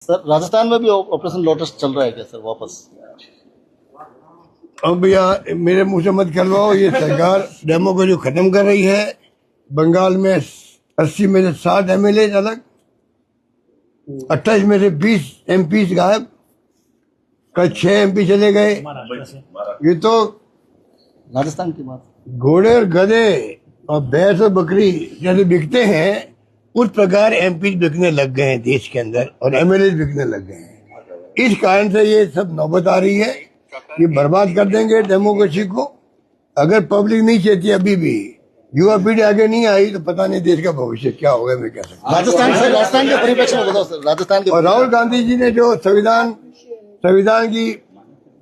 Sir Rajasthan में भी operation lotus चल रहा है क्या सर वापस? अब भैया मेरे मुंह से मत करवाओ, ये सरकार डेमोक्रेसी खत्म कर रही है। बंगाल में 80 में से 60 MLA अलग, 28 में से 20 MP गायब, कल 6 MP चले गए। ये तो राजस्थान की बात। घोड़े और गधे और भैंस और बकरी जैसे बिकते हैं उस प्रकार MP बिकने लग गए हैं देश के अंदर, और MLA बिकने लग गए हैं। इस कारण से ये सब नौबत आ रही है, ये बर्बाद कर देंगे डेमोक्रेसी को। अगर पब्लिक नहीं चाहती अभी भी, युवा पीढ़ी आगे नहीं आई, तो पता नहीं देश का भविष्य क्या होगा, मैं कह सकता हूँ। राजस्थान के परिप्रेक्ष्य में बताओ सर, राजस्थान के। और राहुल गांधी जी ने जो संविधान की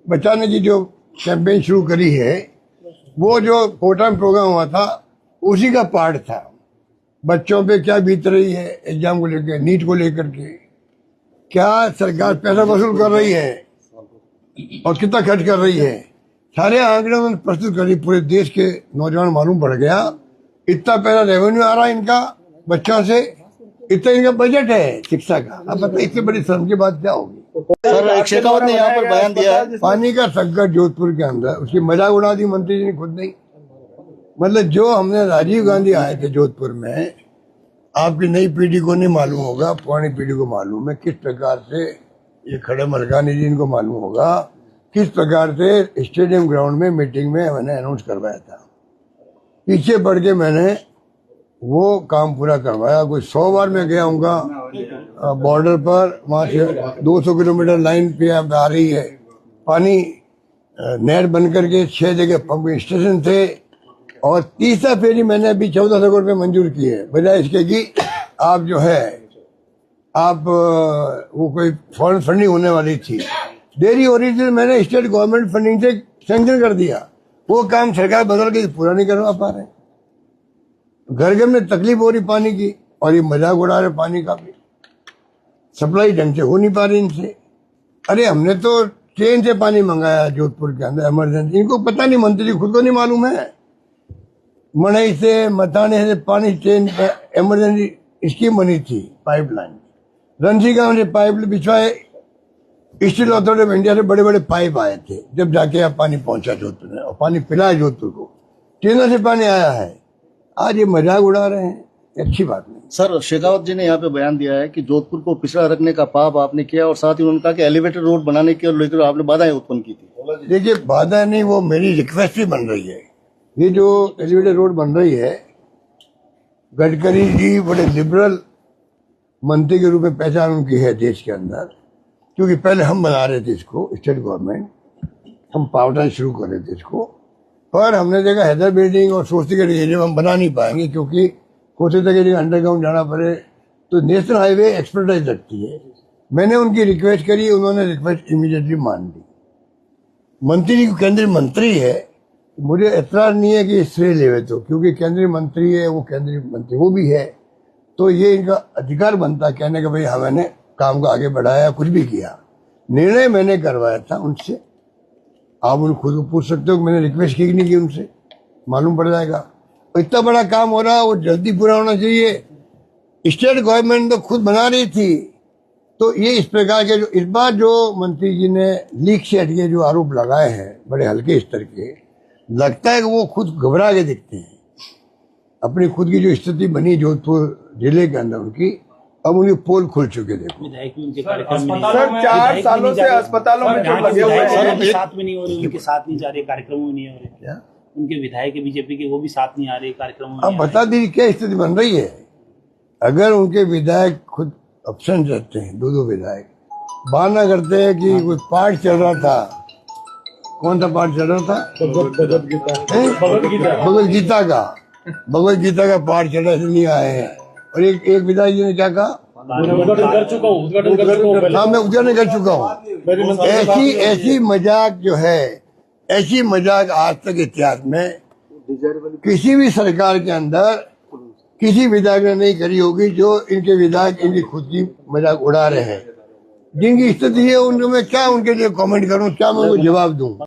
बचाने की जो कैंपेन शुरू करी है, वो जो कोटा में प्रोग्राम हुआ था उसी का पार्ट था। बच्चों पे क्या बीत रही है एग्जाम को लेकर, नीट को लेकर के, क्या सरकार पैसा वसूल कर रही है और कितना खर्च कर रही है, सारे आंकड़े उन्होंने प्रस्तुत करी। पूरे देश के नौजवान मालूम पड़ गया इतना पैसा रेवेन्यू आ रहा है इनका बच्चों से, इतना इनका बजट है शिक्षा का। अब बताइए इससे बड़ी शर्म की बात क्या होगी। सर शेखावत ने यहाँ पर बयान दिया है पानी का संकट जोधपुर के अंदर, उसकी मजाक उड़ा दी मंत्री जी ने खुद नहीं। मतलब जो हमने राजीव गांधी आए थे जोधपुर में, आपकी नई पीढ़ी को नहीं मालूम होगा, पुरानी पीढ़ी को मालूम है किस प्रकार से ये खड़े मलकानी जी इनको मालूम होगा किस प्रकार से स्टेडियम ग्राउंड में मीटिंग में मैंने अनाउंस करवाया था। पीछे बढ़ के मैंने वो काम पूरा करवाया। कोई 100 बार मैं गया हूँगा बॉर्डर पर, वहाँ से 200 किलोमीटर लाइन पे आ रही है पानी, नहर बन करके 6 जगह पंपिंग स्टेशन थे, और तीसरा फेरी मैंने अभी 1400 करोड़ रुपये मंजूर किए, बजाय इसके कि आप जो है आप वो कोई फॉरेन फंडिंग होने वाली थी, देरी हो रही थी, मैंने स्टेट गवर्नमेंट फंडिंग से सैंक्शन कर दिया। वो काम सरकार बदल के पूरा नहीं करवा पा रहे, घर घर में तकलीफ हो रही पानी की, और ये मजाक उड़ा रहे पानी का भी, सप्लाई ढंग से हो नहीं पा रही इनसे। अरे हमने तो ट्रेन से पानी मंगाया जोधपुर के अंदर इमरजेंसी, इनको पता नहीं, मंत्री खुद को नहीं मालूम है। मणई से मथाने से पानी ट्रेन इमरजेंसी स्कीम बनी थी, पाइपलाइन रंसी गांव से पाइप बिछवाए, स्टील अथॉरिटी ऑफ इंडिया से बड़े बड़े पाइप आए थे, जब जाके अब पानी पहुंचा जोधपुर में, और पानी पिलाया जोधपुर को, ट्रेनों से पानी आया है। आज ये मजाक उड़ा रहे हैं, अच्छी बात नहीं। सर शेखावत जी ने यहाँ पे बयान दिया है कि जोधपुर को पिछड़ा रखने का पाप आपने किया, और साथ ही उन्होंने कहा कि एलिवेटेड रोड बनाने के लेकर आपने बाधाएं उत्पन्न की थी। देखिए बाधा नहीं, वो मेरी रिक्वेस्ट भी बन रही है। ये जो एलिवेटेड रोड बन रही है, गडकरी जी बड़े लिबरल मंत्री के रूप में पहचान उनकी है देश के अंदर, क्योंकि पहले हम बना रहे थे इसको, स्टेट गवर्नमेंट, हम पावरटाइन शुरू कर रहे थे इसको, पर हमने देखा हैदर बिल्डिंग और सोचते के एरिया हम बना नहीं पाएंगे, क्योंकि कोटे तक एरिया अंडरग्राउंड जाना पड़े, तो नेशनल हाईवे एक्सपर्टाइज लगती है। मैंने उनकी रिक्वेस्ट करी, उन्होंने रिक्वेस्ट इमीडिएटली मान ली। मंत्री जी केंद्रीय मंत्री है, मुझे एतराज नहीं है कि श्रेय लेवे तो, क्योंकि केंद्रीय मंत्री है, वो केंद्रीय मंत्री वो भी है, तो ये इनका अधिकार बनता है कहने का भाई हमने काम को आगे बढ़ाया, कुछ भी किया। निर्णय मैंने करवाया था उनसे, आप उन खुद को पूछ सकते हो कि मैंने रिक्वेस्ट की नहीं की उनसे, मालूम पड़ जाएगा। इतना बड़ा काम हो रहा है, वो जल्दी पूरा होना चाहिए। स्टेट गवर्नमेंट तो खुद बना रही थी, तो ये इस प्रकार के जो इस बार जो मंत्री जी ने लीक से हटके जो आरोप लगाए हैं बड़े हल्के स्तर के, लगता है कि वो खुद घबरा के दिखते हैं। अपनी खुद की जो स्थिति बनी जोधपुर जिले के अंदर उनकी, अब उनके पोल खुल चुके। देखो सर 4 सालों से अस्पतालों में जो लगे हुए हैं, साथ में नहीं हो रहे, उनके साथ नहीं जा रहे, कार्यक्रमों में नहीं हो रहे, क्या उनके विधायक बीजेपी के वो भी साथ नहीं आ रहे कार्यक्रमों में। अब बता दीजिए क्या स्थिति बन रही है। अगर उनके विधायक खुद एब्सेंट रहते हैं, 2 विधायक बहाना करते हैं कि कोई पाठ चल रहा था, कौन सा पाठ चल रहा था, भगवत गीता का पाठ चल रहा है, नहीं आए हैं। और एक विधायक जी ने क्या कहा, उद्घाटन कर चुका हूँ, हाँ मैं उद्घाटन कर चुका हूँ। ऐसी मजाक जो है, ऐसी मजाक आज तक इतिहास में किसी भी सरकार के अंदर किसी विधायक ने नहीं करी होगी, जो इनके विधायक इनकी खुद की मजाक उड़ा रहे हैं। जिनकी स्थिति है उनको मैं क्या उनके लिए कमेंट करूं, क्या मैं उनको जवाब दूं।